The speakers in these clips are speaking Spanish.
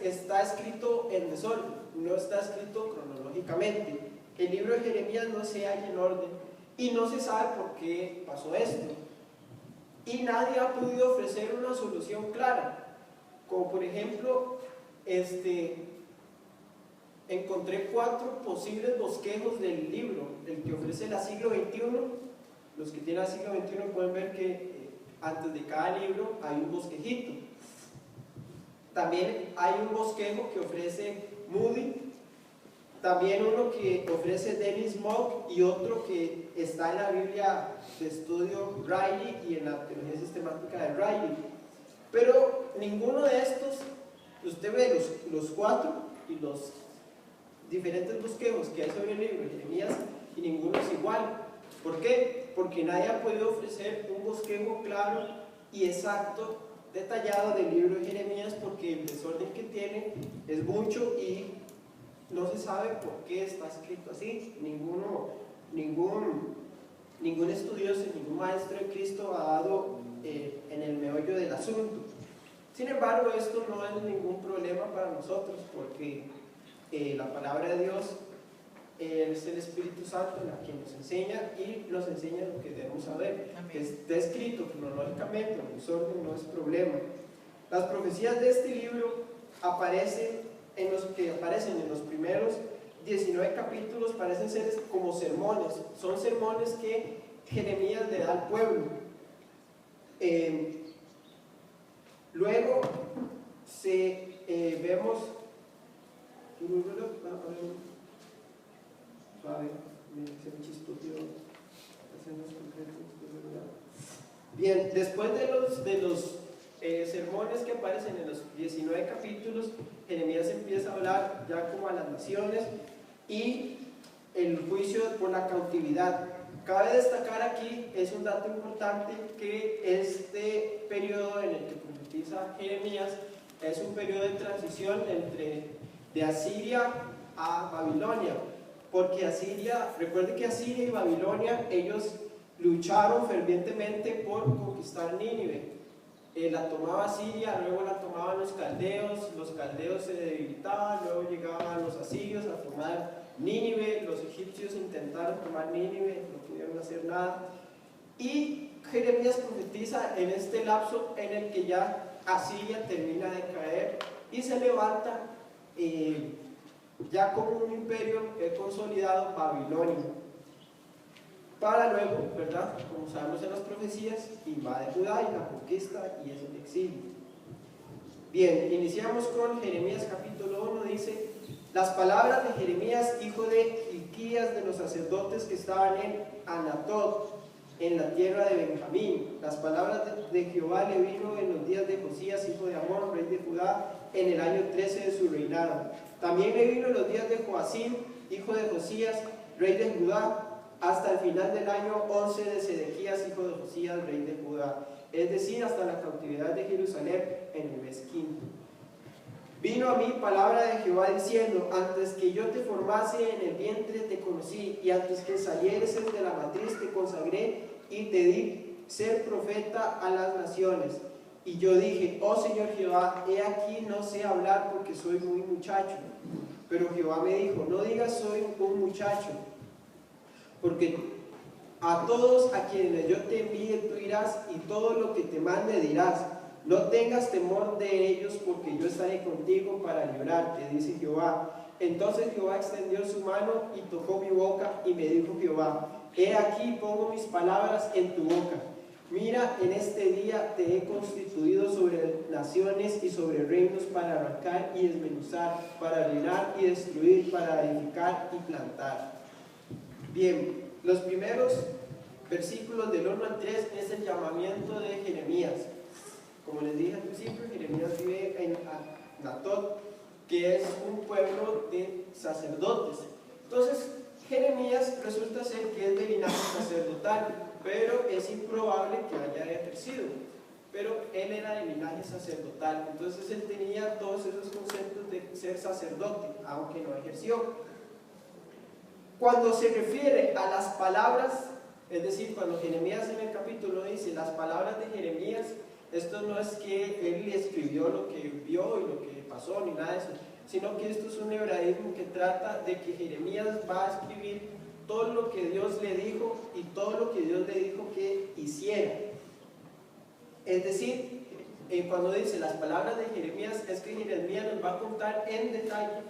está escrito en desorden, no está escrito cronológicamente. El libro de Jeremías no se halla en orden y no se sabe por qué pasó esto. Y nadie ha podido ofrecer una solución clara, como por ejemplo, encontré 4 posibles bosquejos del libro, el que ofrece la siglo XXI. Los que tienen la siglo XXI pueden ver que antes de cada libro hay un bosquejito. También hay un bosquejo que ofrece Moody, también uno que ofrece Dennis Mock y otro que está en la Biblia de estudio Riley y en la teología sistemática de Riley. Pero ninguno de estos, usted ve los 4 y los diferentes bosquejos que hay sobre el libro de Jeremías y ninguno es igual. ¿Por qué? Porque nadie ha podido ofrecer un bosquejo claro y exacto, detallado del libro de Jeremías, porque el desorden que tiene es mucho y no se sabe por qué está escrito así. Ningún estudioso, ningún maestro de Cristo ha dado en el meollo del asunto. Sin embargo, esto no es ningún problema para nosotros, porque la palabra de Dios es el Espíritu Santo la que nos enseña y nos enseña lo que debemos saber. Que está escrito cronológicamente, el desorden no es problema. Las profecías de este libro aparecen en los primeros 19 capítulos, parecen ser como sermones. Son sermones que Jeremías le da al pueblo. Luego vemos bien, después de los sermones que aparecen en los 19 capítulos, Jeremías empieza a hablar ya como a las naciones y el juicio por la cautividad. Cabe destacar aquí, es un dato importante, que este periodo en el que profetiza Jeremías es un periodo de transición de Asiria a Babilonia, porque recuerde que Asiria y Babilonia, ellos lucharon fervientemente por conquistar Nínive. La tomaba Asiria, luego la tomaban los caldeos se debilitaban, luego llegaban los asirios a tomar Nínive, los egipcios intentaron tomar Nínive, no pudieron hacer nada, y Jeremías profetiza en este lapso en el que ya Asiria termina de caer y se levanta ya como un imperio consolidado, Babilonia, para luego, ¿verdad?, como sabemos en las profecías, invade Judá y la conquista y es el exilio. Bien, iniciamos con Jeremías capítulo 1. Dice: las palabras de Jeremías, hijo de Hilquías, de los sacerdotes que estaban en Anatot, en la tierra de Benjamín. Las palabras de Jehová le vino en los días de Josías, hijo de Amón, rey de Judá, en el año 13 de su reinado. También le vino en los días de Joacim, hijo de Josías, rey de Judá, hasta el final del año 11 de Sedequías, hijo de Josías, rey de Judá, es decir, hasta la cautividad de Jerusalén en el mes quinto. Vino a mí palabra de Jehová diciendo: antes que yo te formase en el vientre te conocí, y antes que salieres de la matriz te consagré y te di ser profeta a las naciones. Y yo dije: oh Señor Jehová, he aquí no sé hablar porque soy muy muchacho. Pero Jehová me dijo: no digas soy un muchacho, porque a todos a quienes yo te envíe tú irás, y todo lo que te mande dirás. No tengas temor de ellos, porque yo estaré contigo para librarte, dice Jehová. Entonces Jehová extendió su mano y tocó mi boca, y me dijo Jehová: he aquí pongo mis palabras en tu boca. Mira, en este día te he constituido sobre naciones y sobre reinos, para arrancar y desmenuzar, para librar y destruir, para edificar y plantar. Bien, los primeros versículos del 1 al 3 es el llamamiento de Jeremías. Como les dije al principio, Jeremías vive en Anatot, que es un pueblo de sacerdotes. Entonces, Jeremías resulta ser que es de linaje sacerdotal, pero es improbable que haya ejercido. Pero él era de linaje sacerdotal, entonces él tenía todos esos conceptos de ser sacerdote, aunque no ejerció. Cuando se refiere a las palabras, es decir, cuando Jeremías en el capítulo dice las palabras de Jeremías, Esto no es que él escribió lo que vio y lo que pasó, ni nada de eso, sino que esto es un hebraísmo que trata de que Jeremías va a escribir todo lo que Dios le dijo y todo lo que Dios le dijo que hiciera. Es decir, cuando dice las palabras de Jeremías, es que Jeremías nos va a contar en detalle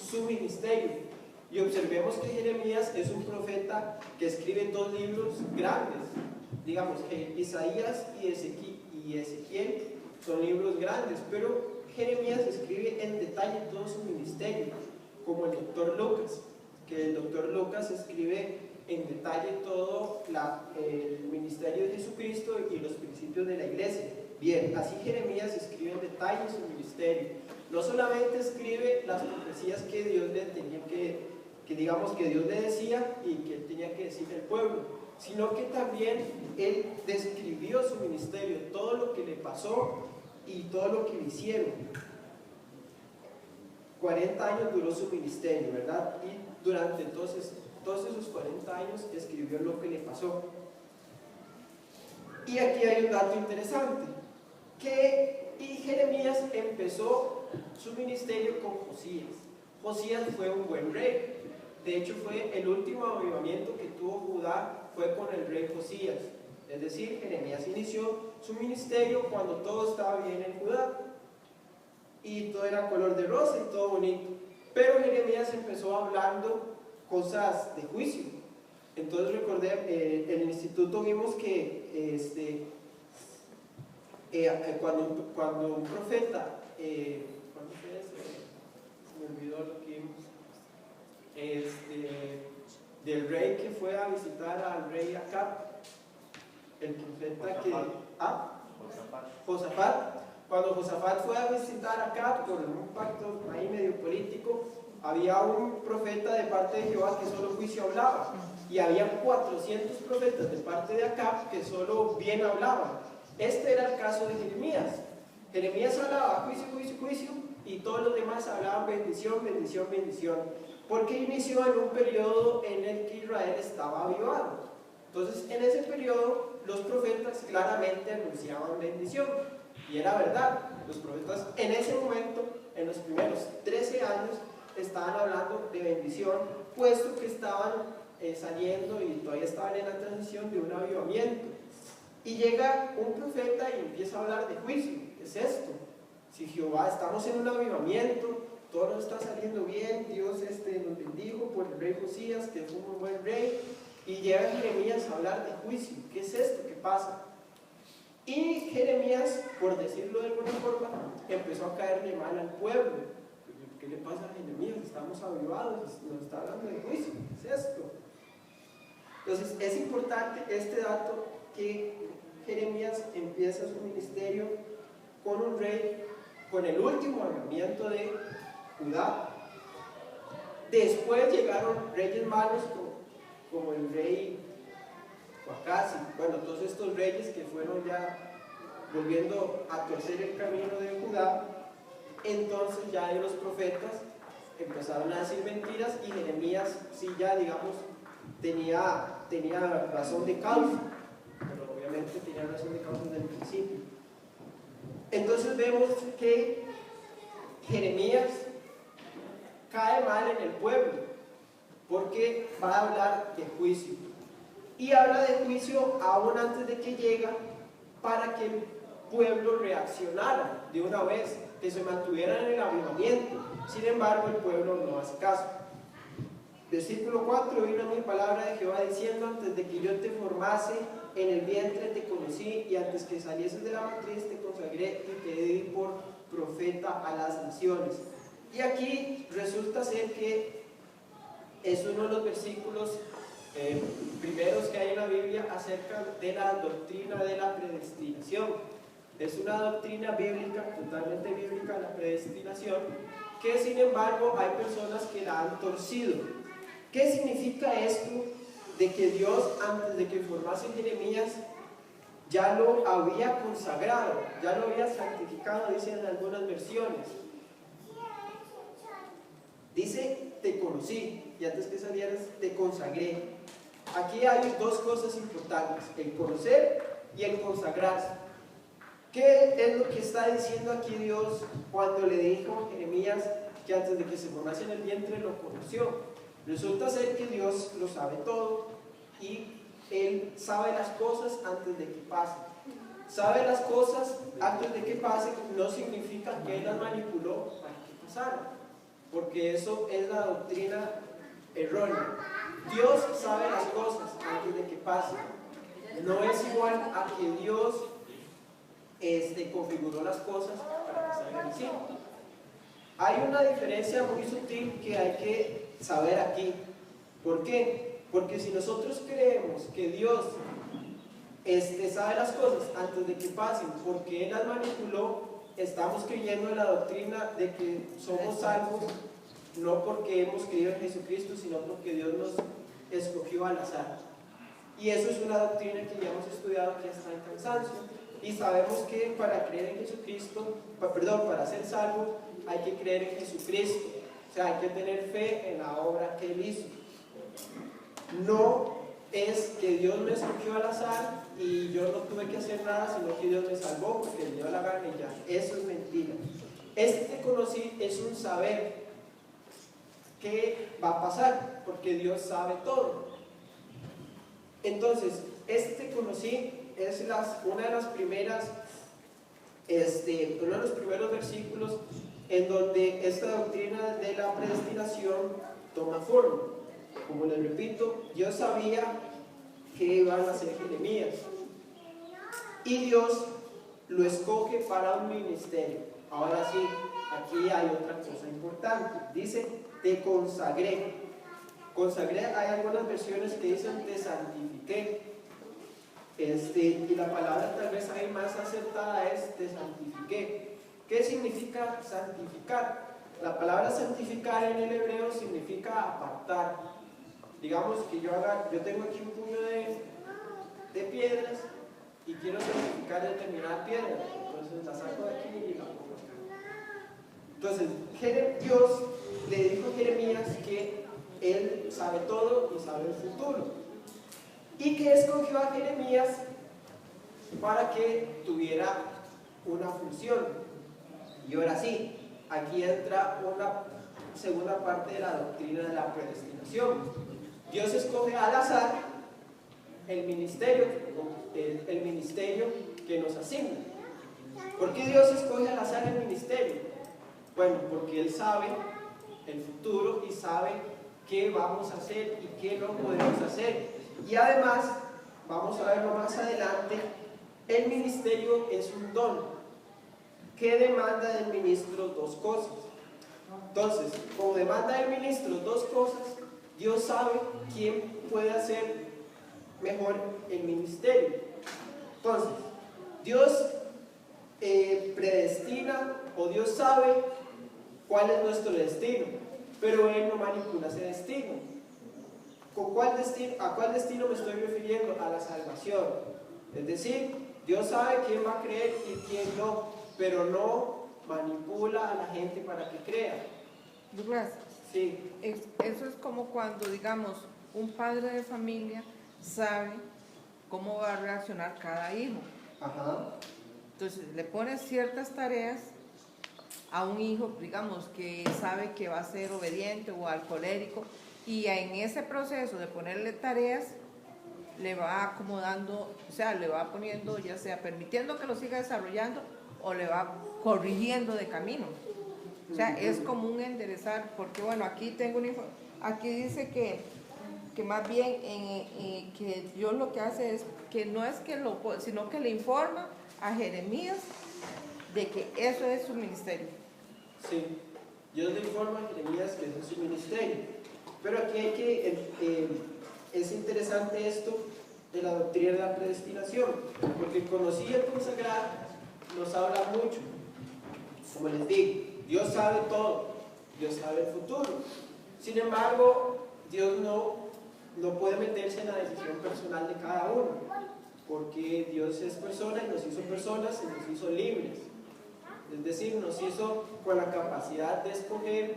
su ministerio. Y observemos que Jeremías es un profeta que escribe dos libros grandes. Digamos que Isaías y Ezequiel son libros grandes, pero Jeremías escribe en detalle todo su ministerio, como el doctor Lucas, que el doctor Lucas escribe en detalle todo el ministerio de Jesucristo y los principios de la iglesia. Bien, así Jeremías escribe en detalle su ministerio. No solamente escribe las profecías que Dios le tenía que digamos que Dios le decía y que él tenía que decirle al pueblo, sino que también él describió su ministerio, todo lo que le pasó y todo lo que le hicieron. 40 años duró su ministerio, ¿verdad? Y durante todos esos 40 años escribió lo que le pasó. Y aquí hay un dato interesante, que Jeremías empezó su ministerio con Josías. Josías fue un buen rey. De hecho, fue el último avivamiento que tuvo Judá, fue con el rey Josías. Es decir, Jeremías inició su ministerio cuando todo estaba bien en Judá y todo era color de rosa y todo bonito. Pero Jeremías empezó hablando cosas de juicio. Entonces recordé, en el instituto vimos que cuando un profeta, ¿cuándo fue eso? Se me olvidó lo que vimos. Del rey que fue a visitar al rey Acab, el profeta Josafat. Cuando Josafat fue a visitar a Acab por un pacto ahí medio político, había un profeta de parte de Jehová que solo juicio hablaba, y había 400 profetas de parte de Acab que solo bien hablaban. Este era el caso de Jeremías. Jeremías hablaba juicio, juicio, juicio, y todos los demás hablaban bendición, bendición, bendición, porque inició en un periodo en el que Israel estaba avivado. Entonces, en ese periodo, los profetas claramente anunciaban bendición, y era verdad. Los profetas en ese momento, en los primeros 13 años, estaban hablando de bendición, puesto que estaban saliendo y todavía estaban en la transición de un avivamiento. Y llega un profeta y empieza a hablar de juicio. ¿Qué es esto? Si Jehová, estamos en un avivamiento, todo nos está saliendo bien, Dios nos bendijo por el rey Josías, que fue un buen rey, y llega Jeremías a hablar de juicio. ¿Qué es esto? ¿Qué pasa? Y Jeremías, por decirlo de alguna forma, empezó a caerle mal al pueblo. ¿Qué le pasa a Jeremías? Estamos avivados, nos está hablando de juicio. ¿Qué es esto? Entonces es importante este dato, que Jeremías empieza su ministerio con un rey, con el último avivamiento de Judá. Después llegaron reyes malos como el rey Joacás, bueno, todos estos reyes que fueron ya volviendo a torcer el camino de Judá. Entonces ya los profetas empezaron a decir mentiras, y Jeremías sí ya, digamos, tenía razón de causa, pero obviamente tenía razón de causa desde el principio. Entonces vemos que Jeremías cae mal en el pueblo, porque va a hablar de juicio, y habla de juicio aún antes de que llega, para que el pueblo reaccionara de una vez, que se mantuviera en el avivamiento. Sin embargo, el pueblo no hace caso. Versículo 4: vino mi palabra de Jehová diciendo, antes de que yo te formase en el vientre te conocí, y antes que salieses de la matriz te consagré y te di por profeta a las naciones. Y aquí resulta ser que es uno de los versículos primeros que hay en la Biblia acerca de la doctrina de la predestinación. Es una doctrina bíblica, totalmente bíblica, la predestinación, que sin embargo hay personas que la han torcido. ¿Qué significa esto de que Dios, antes de que formase Jeremías, ya lo había consagrado, ya lo había santificado? Dicen en algunas versiones. Dice, te conocí, y antes que salieras te consagré. Aquí hay dos cosas importantes: el conocer y el consagrarse. ¿Qué es lo que está diciendo aquí Dios cuando le dijo a Jeremías que antes de que se formase en el vientre lo conoció? Resulta ser que Dios lo sabe todo y Él sabe las cosas antes de que pasen. Sabe las cosas antes de que pasen no significa que Él las manipuló para que pasaran, porque eso es la doctrina errónea. Dios sabe las cosas antes de que pasen. No es igual a que Dios configuró las cosas para que salgan así. Hay una diferencia muy sutil que hay que saber aquí. ¿Por qué? Porque si nosotros creemos que Dios sabe las cosas antes de que pasen porque Él las manipuló, estamos creyendo en la doctrina de que somos salvos no porque hemos creído en Jesucristo, sino porque Dios nos escogió al azar. Y eso es una doctrina que ya hemos estudiado, que está en cansancio. Y sabemos que para creer en Jesucristo, para ser salvo, hay que creer en Jesucristo. O sea, hay que tener fe en la obra que Él hizo. No es que Dios me escogió al azar y yo no tuve que hacer nada, sino que Dios me salvó porque le dio la gana y ya. Eso es mentira. Te conocí es un saber qué va a pasar, porque Dios sabe todo. Entonces, te conocí es una de las primeras, uno de los primeros versículos en donde esta doctrina de la predestinación toma forma. Como les repito, Dios sabía que iban a ser Jeremías y Dios lo escoge para un ministerio. Ahora sí, aquí hay otra cosa importante. Dice, te consagré. Consagré, hay algunas versiones que dicen te santifiqué. Y la palabra tal vez ahí más acertada es te santifiqué. ¿Qué significa santificar? La palabra santificar en el hebreo significa apartar. Digamos que yo tengo aquí un puño de piedras y quiero santificar determinada piedra. Entonces la saco de aquí y la pongo acá. Entonces Dios le dijo a Jeremías que Él sabe todo y sabe el futuro. Y que escogió a Jeremías para que tuviera una función. Y ahora sí, aquí entra una segunda parte de la doctrina de la predestinación. Dios escoge al azar el ministerio que nos asigna. ¿Por qué Dios escoge al azar el ministerio? Bueno, porque Él sabe el futuro y sabe qué vamos a hacer y qué no podemos hacer. Y además, vamos a verlo más adelante, el ministerio es un don que demanda del ministro dos cosas. Entonces, como demanda del ministro dos cosas, Dios sabe quién puede hacer mejor el ministerio. Entonces, Dios predestina o Dios sabe cuál es nuestro destino, pero Él no manipula ese destino. ¿A cuál destino me estoy refiriendo? A la salvación. Es decir, Dios sabe quién va a creer y quién no, pero no manipula a la gente para que crea. Douglas, sí. Eso es como cuando, digamos, un padre de familia sabe cómo va a reaccionar cada hijo. Ajá. Entonces, le pone ciertas tareas a un hijo, digamos, que sabe que va a ser obediente o alcohólico, y en ese proceso de ponerle tareas, le va acomodando, o sea, le va poniendo, ya sea permitiendo que lo siga desarrollando o le va corrigiendo de camino. O sea, es como un enderezar, porque bueno, aquí tengo aquí dice que más bien que Dios lo que hace es que no es que sino que le informa a Jeremías de que eso es su ministerio. Sí, Dios le informa a Jeremías que eso es su ministerio. Pero aquí es interesante esto de la doctrina de la predestinación, porque conocí el consagrar nos habla mucho. Como les digo, Dios sabe todo, Dios sabe el futuro. Sin embargo, Dios no puede meterse en la decisión personal de cada uno, porque Dios es persona y nos hizo personas y nos hizo libres. Es decir, nos hizo con la capacidad de escoger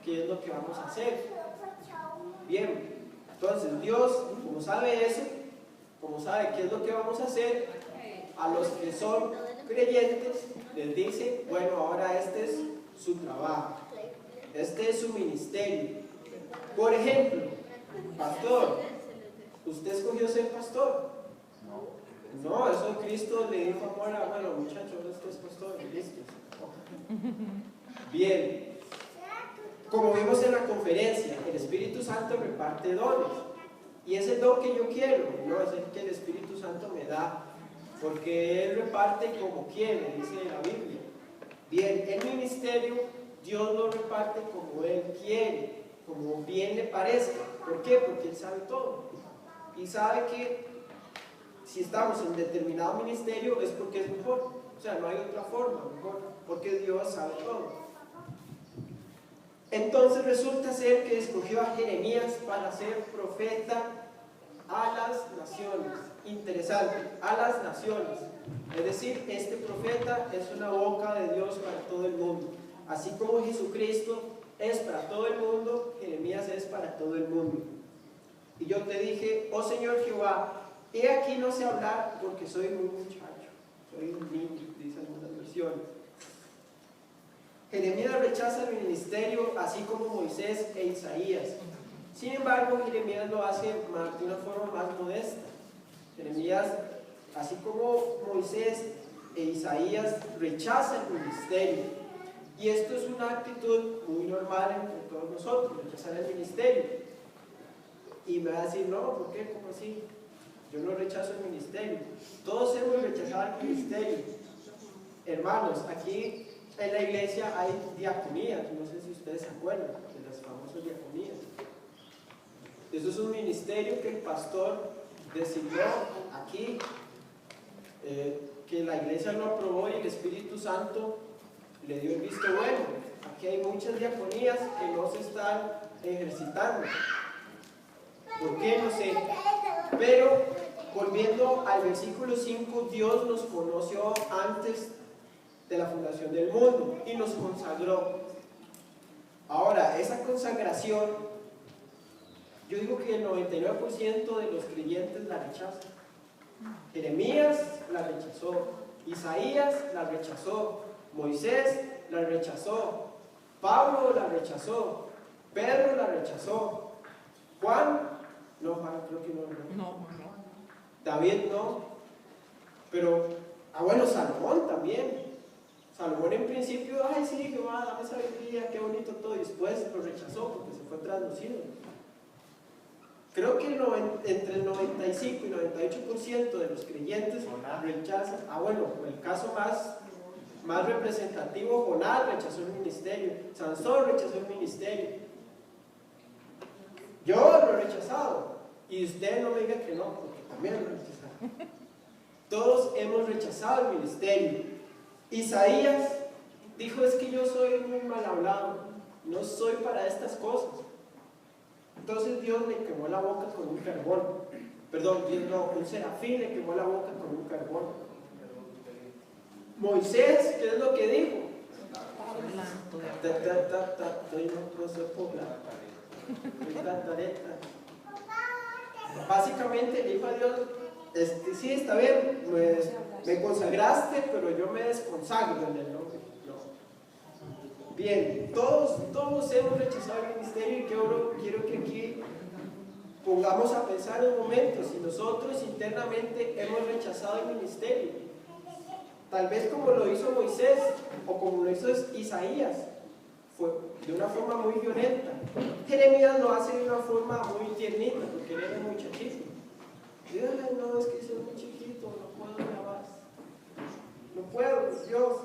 qué es lo que vamos a hacer. Bien, entonces Dios, como sabe eso, como sabe qué es lo que vamos a hacer, a los que son creyentes les dice, bueno, ahora este es su trabajo, este es su ministerio. Por ejemplo, pastor, ¿usted escogió ser pastor? No, eso Cristo le dijo amor a, bueno, muchachos, usted es pastor, listo. Bien, como vimos en la conferencia, el Espíritu Santo reparte dones. Y ese don que yo quiero, no es el que el Espíritu Santo me da, porque Él reparte como quiere, dice la Biblia. Bien, el ministerio, Dios lo reparte como Él quiere, como bien le parezca. ¿Por qué? Porque Él sabe todo. Y sabe que si estamos en determinado ministerio es porque es mejor. O sea, no hay otra forma mejor, porque Dios sabe todo. Entonces resulta ser que escogió a Jeremías para ser profeta a las naciones. Interesante, a las naciones. Es decir, este profeta es una boca de Dios para todo el mundo. Así como Jesucristo es para todo el mundo, Jeremías es para todo el mundo. Y yo te dije, oh Señor Jehová, he aquí no sé hablar porque soy un muchacho, soy un niño, dicen algunas versiones. Jeremías rechaza el ministerio así como Moisés e Isaías. Sin embargo, Jeremías lo hace de una forma más modesta. Jeremías, así como Moisés e Isaías, rechaza el ministerio. Y esto es una actitud muy normal entre todos nosotros, rechazar el ministerio. Y me va a decir, no, ¿por qué? ¿Cómo así? Yo no rechazo el ministerio. Todos hemos rechazado el ministerio. Hermanos, aquí en la iglesia hay diaconías, no sé si ustedes se acuerdan de las famosas diaconías. Eso es un ministerio que el pastor decidió aquí, que la iglesia lo aprobó y el Espíritu Santo le dio el visto bueno. Aquí hay muchas diaconías que no se están ejercitando. ¿Por qué? No sé. Pero volviendo al versículo 5, Dios nos conoció antes de la fundación del mundo y nos consagró. Ahora, esa consagración, yo digo que el 99% de los creyentes la rechazan. Jeremías la rechazó, Isaías la rechazó, Moisés la rechazó, Pablo la rechazó, Pedro la rechazó, Juan, no, Juan creo que no. David no, pero, bueno, Salomón también. Salomón en principio, ay sí, Jehová, dame sabiduría, qué bonito todo, y después lo rechazó porque se fue traducido. Creo que entre el 95 y 98% de los creyentes rechazan. Bueno, el caso más representativo, Jonás rechazó el ministerio, Sansón rechazó el ministerio. Yo lo he rechazado, y usted no me diga que no, porque también lo he rechazado. Todos hemos rechazado el ministerio. Isaías dijo, es que yo soy muy mal hablado, no soy para estas cosas. Entonces Dios le quemó la boca con un carbón. Perdón, un serafín le quemó la boca con un carbón. Moisés, ¿qué es lo que dijo? Básicamente le dijo a Dios, sí, está bien, pues, me consagraste, pero yo me desconsagro en el nombre. No. Bien, todos hemos rechazado el ministerio y quiero que aquí pongamos a pensar un momento si nosotros internamente hemos rechazado el ministerio. Tal vez como lo hizo Moisés o como lo hizo Isaías, fue de una forma muy violenta. Jeremías lo hace de una forma muy tiernita, porque él era muy chiquito. Ay, no, es que soy muy chiquito, no puedo nada más. No puedo, Dios.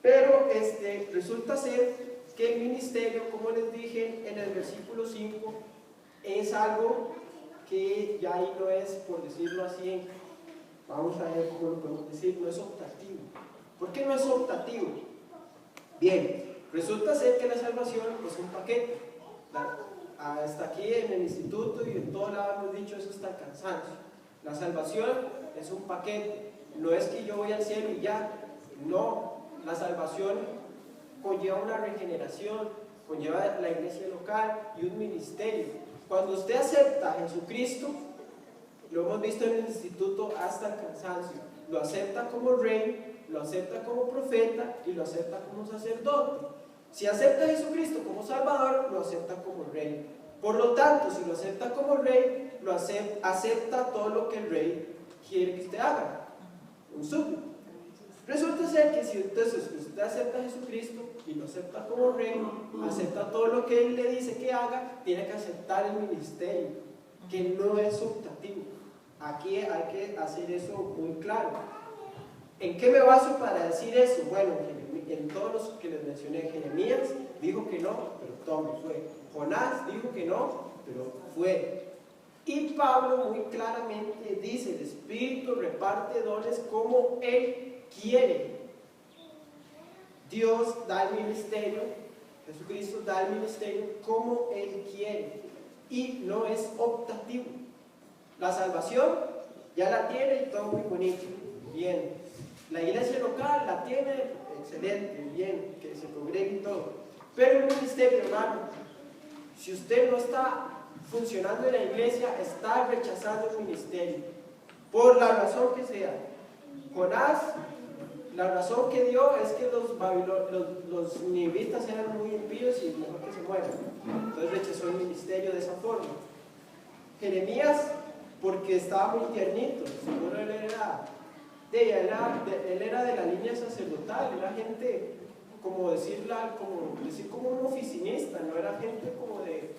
Pero resulta ser que el ministerio, como les dije en el versículo 5, es algo que ya ahí no es, por decirlo así, vamos a ver cómo lo podemos decir, no es optativo. ¿Por qué no es optativo? Bien, resulta ser que la salvación es un paquete. Hasta aquí en el instituto y en todo lado hemos dicho eso hasta el cansancio. La salvación es un paquete, no es que yo voy al cielo y ya, no. La salvación conlleva una regeneración, conlleva la iglesia local y un ministerio. Cuando usted acepta a Jesucristo, lo hemos visto en el instituto hasta el cansancio, lo acepta como rey, lo acepta como profeta y lo acepta como sacerdote. Si acepta a Jesucristo como Salvador, lo acepta como rey. Por lo tanto, si lo acepta como rey, acepta todo lo que el rey quiere que usted haga. Un súbdito. Resulta ser que si entonces usted acepta a Jesucristo y lo acepta como rey, acepta todo lo que él le dice que haga, tiene que aceptar el ministerio, que no es optativo. Aquí hay que hacer eso muy claro. ¿En qué me baso para decir eso? Bueno, en todos los que les mencioné. Jeremías dijo que no, pero todo fue. Jonás dijo que no, pero fue. Y Pablo muy claramente dice: el Espíritu reparte dones como Él quiere. Dios da el ministerio, Jesucristo da el ministerio como Él quiere. Y no es optativo. La salvación ya la tiene y todo muy bonito. Bien. La iglesia local la tiene, excelente, bien, que se congregue y todo. Pero el ministerio, hermano, si usted no está funcionando en la iglesia, está rechazando el ministerio. Por la razón que sea. Jonás, la razón que dio es que los ninivitas eran muy impíos y mejor que se mueran. Entonces rechazó el ministerio de esa forma. Jeremías, porque estaba muy tiernito, seguro él era de la línea sacerdotal, era gente, como decir como un oficinista, no era gente como de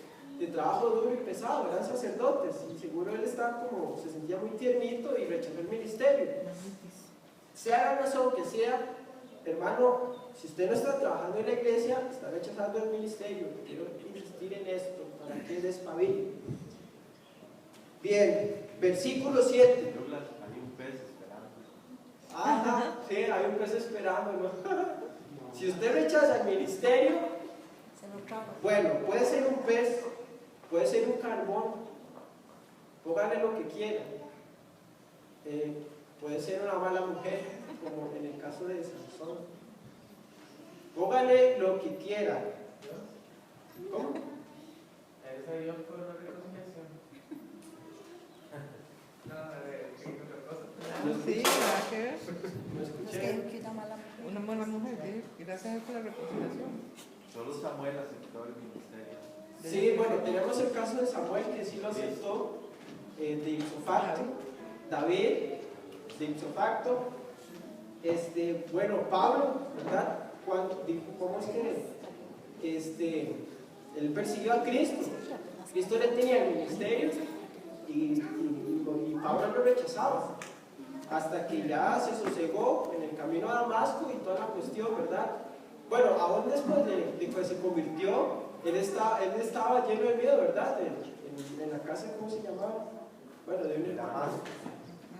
trabajo duro y pesado, eran sacerdotes, y seguro él se sentía muy tiernito y rechazó el ministerio. Sea la razón que sea, hermano, si usted no está trabajando en la iglesia, está rechazando el ministerio. Quiero insistir en esto para que despabile. Bien, versículo 7. Hay un pez esperando. Ajá, sí, hay un pez esperando, ¿no? Si usted rechaza el ministerio, bueno, puede ser un pez, puede ser un carbón, póngale lo que quiera. Puede ser una mala mujer, como en el caso de Sansón. Póngale lo que quiera. ¿Cómo? Ese Dios fue una reconciliación. Sí, nada que ver. ¿No escuché? Una mala mujer, ¿sí? Gracias por la reconciliación. Solo Samuel aceptó el ministerio. Sí, bueno, tenemos el caso de Samuel, que sí lo aceptó, de ipso facto. David, de ipso facto. Bueno, Pablo, ¿verdad? ¿Cómo es que él persiguió a Cristo? Cristo le tenía el ministerio y Pablo lo rechazaba. Hasta que ya se sosegó en el camino a Damasco y toda la cuestión, ¿verdad? Bueno, aún después de que se convirtió, él estaba lleno de miedo, ¿verdad? En la casa, ¿cómo se llamaba? Bueno, de un hermano.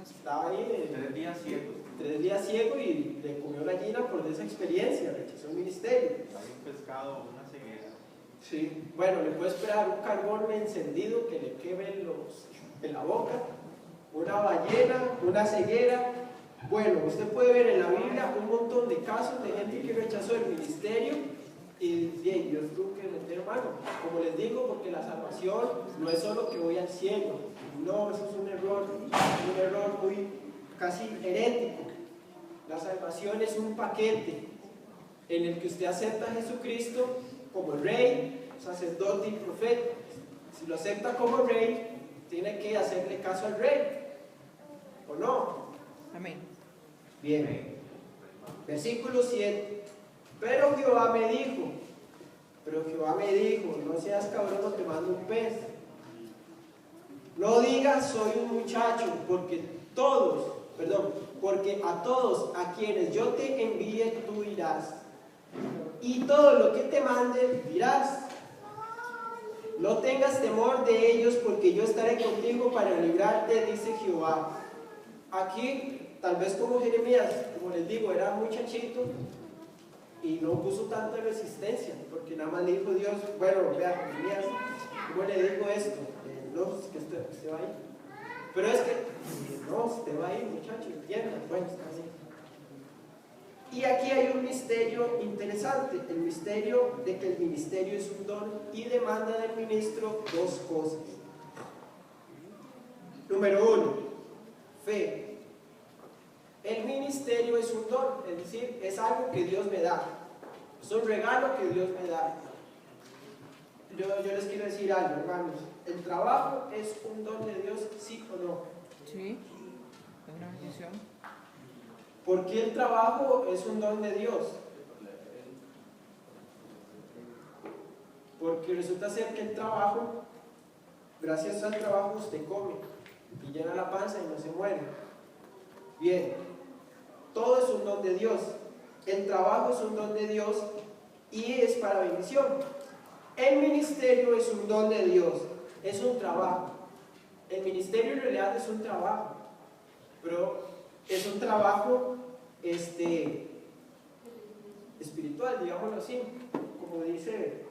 Estaba ahí 3 días ciegos. 3 días ciego y le comió gallina por esa experiencia, rechazó el ministerio. Hay un pescado, una ceguera. Sí, bueno, le puede esperar un carbón encendido que le queme en la boca, una ballena, una ceguera. Bueno, usted puede ver en la Biblia un montón de casos de gente que rechazó el ministerio y bien, Dios tuvo que meter mano. Como les digo, porque la salvación no es solo que voy al cielo, no, eso es un error muy casi herético. La salvación es un paquete en el que usted acepta a Jesucristo como rey, sacerdote y profeta. Si lo acepta como rey, tiene que hacerle caso al rey, ¿o no? Amén. Bien. Versículo 7. Pero Jehová me dijo, no seas cabrón, no te mando un pez. No digas soy un muchacho, porque a todos a quienes yo te envíe tú irás, y todo lo que te mande dirás. No tengas temor de ellos, porque yo estaré contigo para librarte, dice Jehová. Aquí, tal vez como Jeremías, como les digo, era muchachito y no puso tanta resistencia, porque nada más le dijo Dios, bueno, vea, Jeremías, ¿cómo le digo esto? No, pues que usted va ahí. Pero es que, no, usted va ahí, muchacho, entienda, bueno, está bien. Y aquí hay un misterio interesante, el misterio de que el ministerio es un don y demanda del ministro 2 cosas. Número 1, fe. el ministerio es un don, es decir, es algo que Dios me da. Es un regalo que Dios me da. Yo les quiero decir algo, hermanos. ¿El trabajo es un don de Dios, sí o no? Sí, es una bendición. ¿Por qué el trabajo es un don de Dios? Porque resulta ser que el trabajo, gracias al trabajo usted come y llena la panza y no se muere. Bien, todo es un don de Dios. El trabajo es un don de Dios y es para bendición. El ministerio es un don de Dios, es un trabajo. El ministerio en realidad es un trabajo, pero es un trabajo espiritual, digámoslo así. Como dice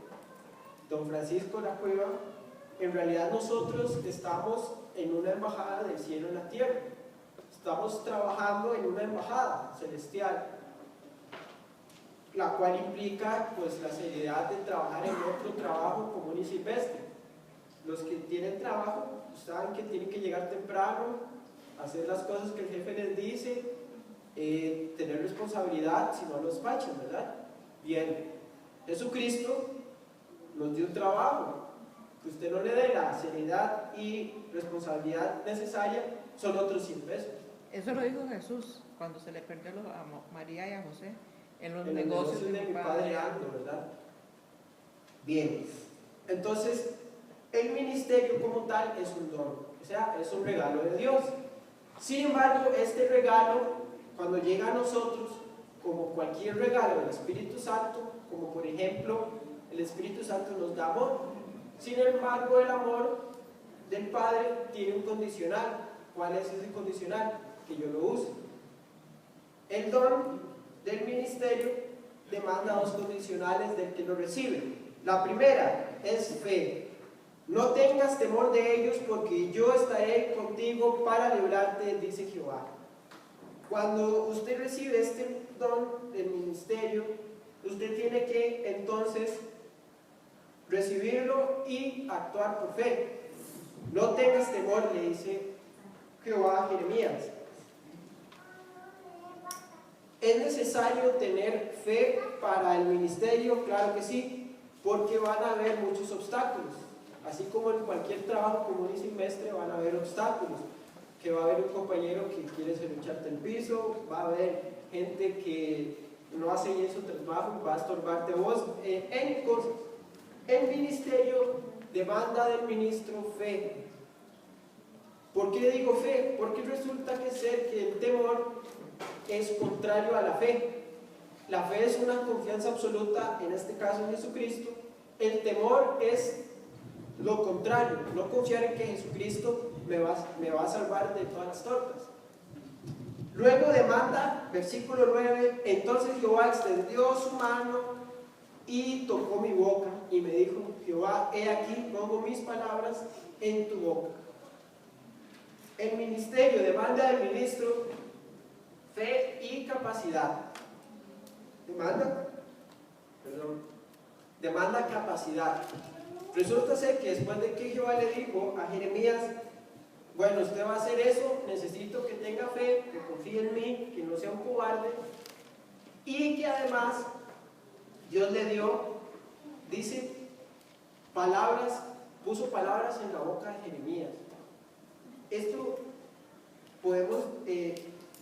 don Francisco La Cueva, en realidad nosotros estamos en una embajada del cielo en la tierra. Estamos trabajando en una embajada celestial, la cual implica pues la seriedad de trabajar en otro trabajo común y silvestre. Los que tienen trabajo saben que tienen que llegar temprano, hacer las cosas que el jefe les dice, tener responsabilidad, si no los fachan, ¿verdad? Bien, Jesucristo nos dio un trabajo. Que usted no le dé la seriedad y responsabilidad necesaria, son otros 100 pesos. Eso lo dijo Jesús cuando se le perdió a María y a José en los En negocios de mi padre Ando, ¿verdad? Bien, entonces el ministerio como tal es un don, o sea, es un regalo de Dios. Sin embargo, este regalo, cuando llega a nosotros, como cualquier regalo del Espíritu Santo, como por ejemplo, el Espíritu Santo nos da amor. Sin embargo, el amor del Padre tiene un condicional. ¿Cuál es ese condicional? Que yo lo use. El don del ministerio demanda dos condicionales del que lo recibe. La primera es fe. No tengas temor de ellos, porque yo estaré contigo para librarte, dice Jehová. Cuando usted recibe este don del ministerio, usted tiene que entonces recibirlo y actuar por fe. No tengas temor, le dice Jehová a Jeremías. ¿Es necesario tener fe para el ministerio? Claro que sí, porque van a haber muchos obstáculos. Así como en cualquier trabajo común y silvestre van a haber obstáculos. Que va a haber un compañero que quiere serrucharte el piso, va a haber gente que no hace bien su trabajo, va a estorbarte vos, en cosas. El ministerio demanda del ministro fe. ¿Por qué digo fe? Porque resulta que el temor es contrario a la fe. La fe es una confianza absoluta, en este caso en Jesucristo. El temor es lo contrario, no confiar en que Jesucristo me va a salvar de todas las tortas. Luego demanda, versículo 9, entonces Jehová extendió su mano y tocó mi boca y me dijo, Jehová, he aquí, pongo mis palabras en tu boca. El ministerio demanda del ministro fe y capacidad. Demanda capacidad. Resulta ser que después de que Jehová le dijo a Jeremías, bueno, usted va a hacer eso, necesito que tenga fe, que confíe en mí, que no sea un cobarde, y que además Dios le dio, dice, puso palabras en la boca de Jeremías. Esto podemos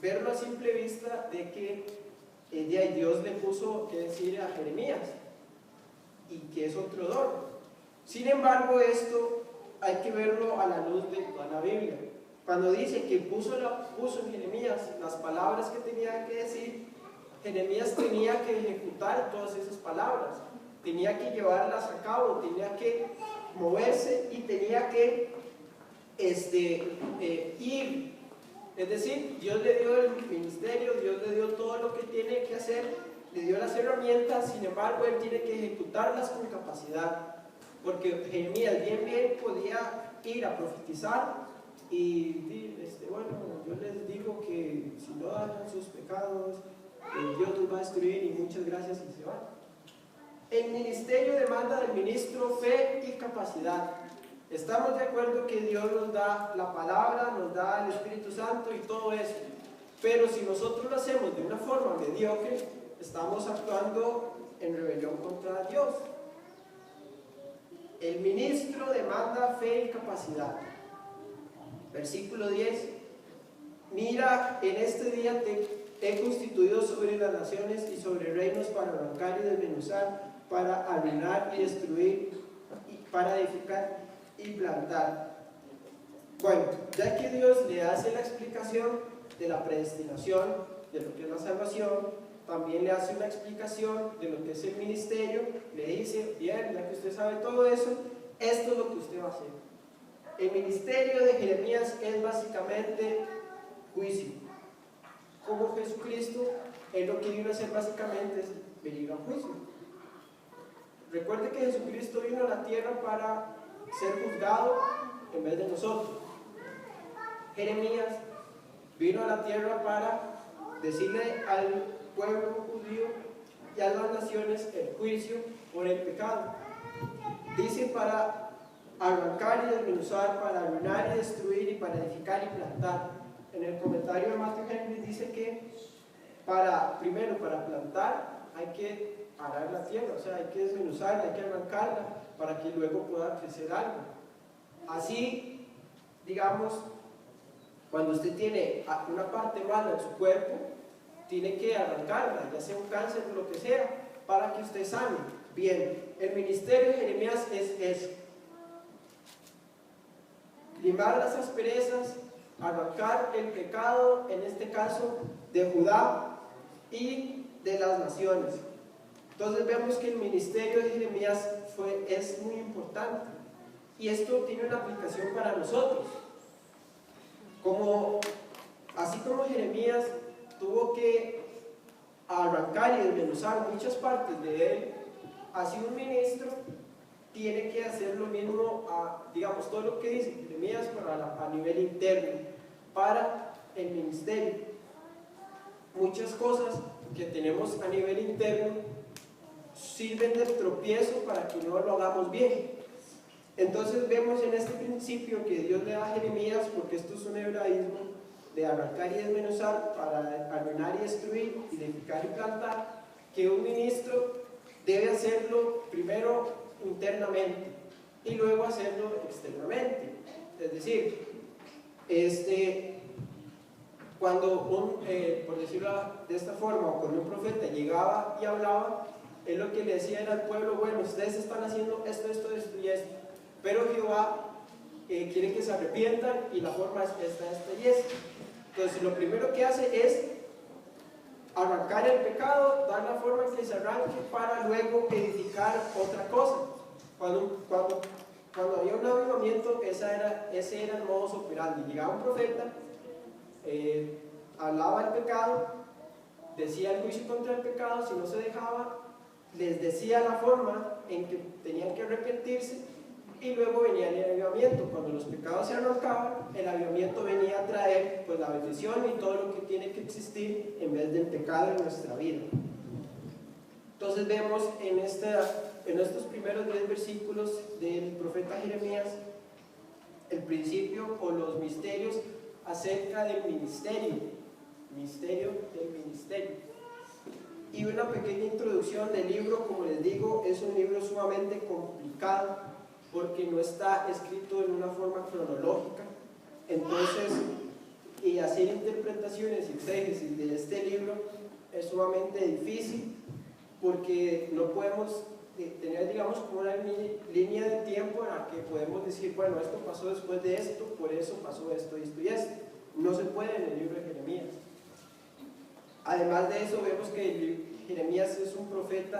verlo a simple vista de que Dios le puso que decir a Jeremías, y que es otro don. Sin embargo, esto hay que verlo a la luz de toda la Biblia. Cuando dice que puso en Jeremías las palabras que tenía que decir, Jeremías tenía que ejecutar todas esas palabras, tenía que llevarlas a cabo, tenía que moverse y tenía que ir. Es decir, Dios le dio el ministerio, Dios le dio todo lo que tiene que hacer, le dio las herramientas, sin embargo, él tiene que ejecutarlas con capacidad. Porque Jeremías bien podía ir a profetizar y bueno, yo les digo que si no hagan sus pecados, Dios los va a destruir y muchas gracias y se van. El ministerio demanda del ministro fe y capacidad. Estamos de acuerdo que Dios nos da la palabra, nos da el Espíritu Santo y todo eso. Pero si nosotros lo hacemos de una forma mediocre, estamos actuando en rebelión contra Dios. El ministro demanda fe y capacidad. Versículo 10. Mira, en este día te he constituido sobre las naciones y sobre reinos para arrancar y desmenuzar, para arruinar y destruir, para edificar y plantar. Bueno, ya que Dios le hace la explicación de la predestinación, de lo que es la salvación, también le hace una explicación de lo que es el ministerio, le dice, bien, ya que usted sabe todo eso, esto es lo que usted va a hacer. El ministerio de Jeremías es básicamente juicio. Como Jesucristo, Él lo que vino a hacer básicamente es venir a juicio. Recuerde que Jesucristo vino a la tierra para ser juzgado en vez de nosotros. Jeremías vino a la tierra para decirle al pueblo judío y a las naciones el juicio por el pecado. Dice para arrancar y desmenuzar, para arruinar y destruir y para edificar y plantar. En el comentario de Matthew Henry dice que primero para plantar hay que arar la tierra, o sea, hay que desmenuzarla, hay que arrancarla para que luego pueda crecer algo. Así, digamos, cuando usted tiene una parte mala en su cuerpo, tiene que arrancarla, ya sea un cáncer o lo que sea, para que usted sane. Bien, el ministerio de Jeremías es eso: limar las asperezas, arrancar el pecado, en este caso de Judá y de las naciones. Entonces vemos que el ministerio de Jeremías es muy importante, y esto tiene una aplicación para nosotros. Así como Jeremías tuvo que arrancar y desmenuzar muchas partes de él, así un ministro tiene que hacer lo mismo, digamos, todo lo que dice Jeremías a nivel interno, para el ministerio. Muchas cosas que tenemos a nivel interno sirven de tropiezo para que no lo hagamos bien. Entonces vemos en este principio que Dios le da a Jeremías, porque esto es un hebraísmo de arrancar y desmenuzar, para arruinar y destruir, y edificar y plantar, que un ministro debe hacerlo primero internamente y luego hacerlo externamente. Es decir, cuando por decirlo de esta forma, cuando un profeta llegaba y hablaba, él lo que le decía era al pueblo: bueno, ustedes están haciendo esto, esto, esto y esto, pero Jehová quiere que se arrepientan, y la forma es esta, esta y esta. Entonces lo primero que hace es arrancar el pecado, dar la forma en que se arranque, para luego edificar otra cosa. Cuando había un avivamiento, ese era el modus operandi. Llegaba un profeta, hablaba del pecado, decía el juicio contra el pecado, si no se dejaba, les decía la forma en que tenían que arrepentirse, y luego venía el avivamiento. Cuando los pecados se arrancaban, el avivamiento venía a traer pues la bendición y todo lo que tiene que existir en vez del pecado en nuestra vida. Entonces vemos en estos primeros 10 versículos del profeta Jeremías el principio o los misterios acerca del ministerio del ministerio. Y una pequeña introducción del libro. Como les digo, es un libro sumamente complicado porque no está escrito en una forma cronológica. Entonces, y hacer interpretaciones y exégesis de este libro es sumamente difícil, porque no podemos tener, digamos, como una línea de tiempo en la que podemos decir, bueno, esto pasó después de esto, por eso pasó esto, esto y esto. No se puede en el libro de Jeremías. Además de eso, vemos que Jeremías es un profeta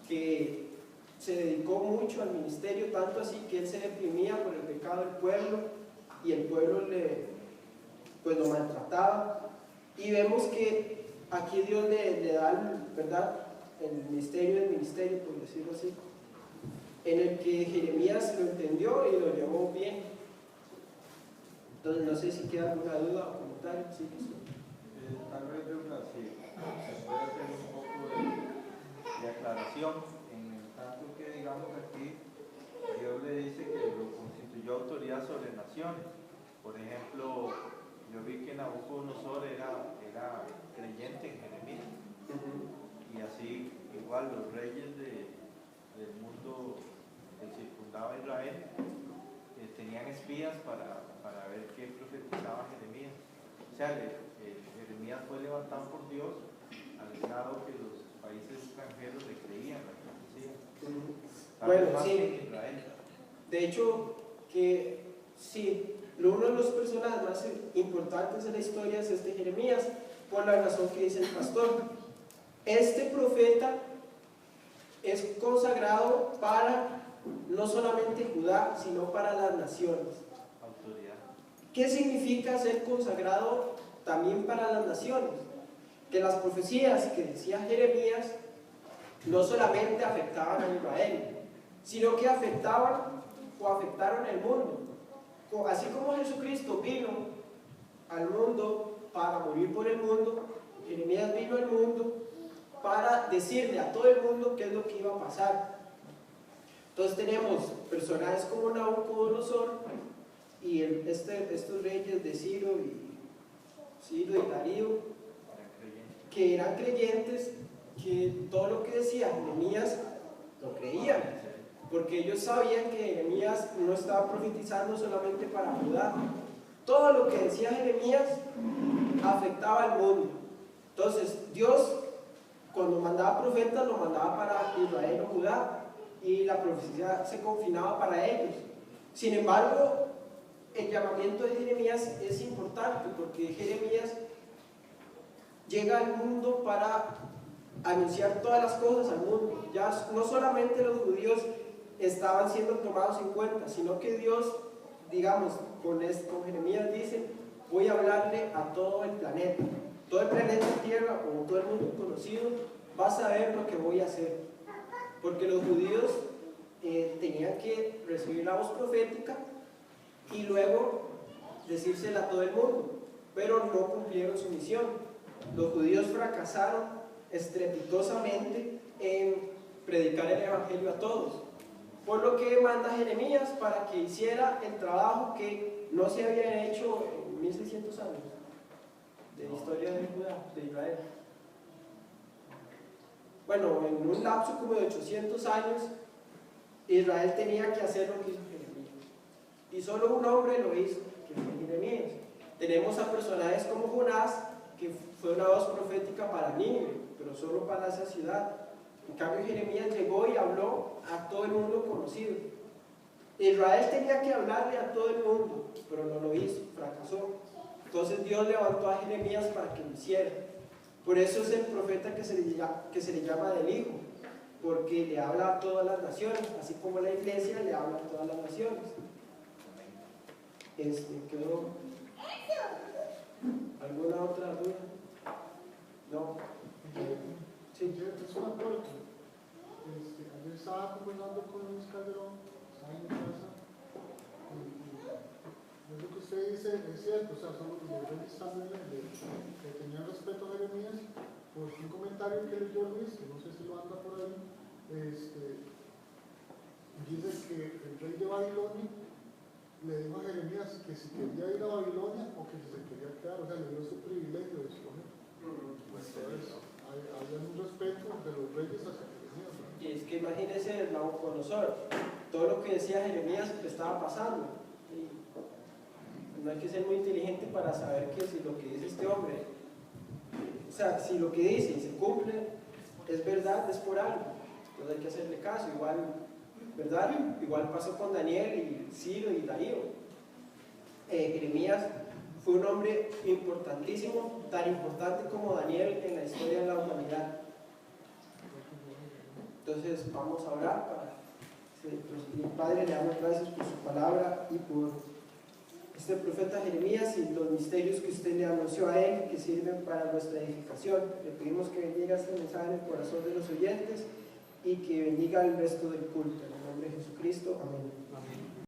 que se dedicó mucho al ministerio, tanto así que él se deprimía por el pecado del pueblo, y el pueblo lo maltrataba. Y vemos que aquí Dios le da, ¿verdad?, el misterio del ministerio, por decirlo así, en el que Jeremías lo entendió y lo llevó bien. Entonces no sé si queda alguna duda o comentario. Sí, Tal vez se puede hacer un poco de aclaración, en el tanto que, digamos, aquí Dios le dice que lo constituyó autoridad sobre naciones. Por ejemplo, yo vi que Nabucodonosor era creyente en Jeremías. Y así, igual, los reyes del mundo que circundaba Israel tenían espías para ver qué profetizaba Jeremías. O sea, Jeremías fue levantado por Dios al grado que los países extranjeros le creían la profecía. Bueno, Más sí. que en Israel. De hecho, que sí, uno de los personajes más importantes de la historia es este Jeremías, por la razón que dice el pastor. Este profeta es consagrado para no solamente Judá, sino para las naciones. Autoridad. ¿Qué significa ser consagrado también para las naciones? Que las profecías que decía Jeremías no solamente afectaban a Israel, sino que afectaban o afectaron el mundo. Así como Jesucristo vino al mundo para morir por el mundo, Jeremías vino al mundo para decirle a todo el mundo qué es lo que iba a pasar. Entonces tenemos personajes como Nabucodonosor y estos reyes de Ciro y Darío, que eran creyentes, que todo lo que decía Jeremías lo creían, porque ellos sabían que Jeremías no estaba profetizando solamente para Judá. Todo lo que decía Jeremías afectaba al mundo. Entonces Dios, cuando mandaba profetas, lo mandaba para Israel o Judá, y la profecía se confinaba para ellos. Sin embargo, el llamamiento de Jeremías es importante, porque Jeremías llega al mundo para anunciar todas las cosas al mundo. Ya no solamente los judíos estaban siendo tomados en cuenta, sino que Dios, digamos, con Jeremías dice: voy a hablarle a todo el planeta. Todo el planeta Tierra, o todo el mundo conocido, va a saber lo que voy a hacer. Porque los judíos tenían que recibir la voz profética y luego decírsela a todo el mundo, pero no cumplieron su misión. Los judíos fracasaron estrepitosamente en predicar el evangelio a todos, por lo que manda a Jeremías para que hiciera el trabajo que no se había hecho en 1600 años de la historia de Judá, de Israel. Bueno, en un lapso como de 800 años, Israel tenía que hacer lo que hizo Jeremías, y solo un hombre lo hizo, que fue Jeremías. Tenemos a personajes como Jonás, que fue una voz profética para Nínive, pero solo para esa ciudad. En cambio, Jeremías llegó y habló a todo el mundo conocido. Israel tenía que hablarle a todo el mundo, pero no lo hizo, fracasó. Entonces Dios levantó a Jeremías para que lo hiciera. Por eso es el profeta que se le llama del Hijo, porque le habla a todas las naciones, así como la iglesia le habla a todas las naciones. ¿Quedó alguna otra duda? ¿No? Sí. Es una pregunta. Ayer estaba conversando con Luis Calderón, estaba en mi casa, y lo que usted dice es cierto. O sea, son los reyes también que tenían respeto a Jeremías, por un comentario que leyó Luis, que no sé si lo anda por ahí, dice que el rey de Babilonia le dijo a Jeremías que si quería ir a Babilonia o que si se quería quedar, o sea, le dio su privilegio de escoger. Entonces, había un respeto de los reyes hacia Jeremías, ¿no? Y es que imagínense el Nabucodonosor, todo lo que decía Jeremías le estaba pasando. Y no hay que ser muy inteligente para saber que si lo que dice este hombre, o sea, si lo que dice y se cumple, es verdad, es por algo. Entonces hay que hacerle caso, igual, ¿verdad? Igual pasó con Daniel y Ciro y Darío. Jeremías fue un hombre importantísimo, tan importante como Daniel en la historia de la humanidad. Entonces vamos a orar para Padre, le damos gracias por su palabra y por este profeta Jeremías y los misterios que usted le anunció a él, que sirven para nuestra edificación. Le pedimos que bendiga este mensaje en el corazón de los oyentes y que bendiga el resto del culto. En el nombre de Jesucristo, amén. Amén.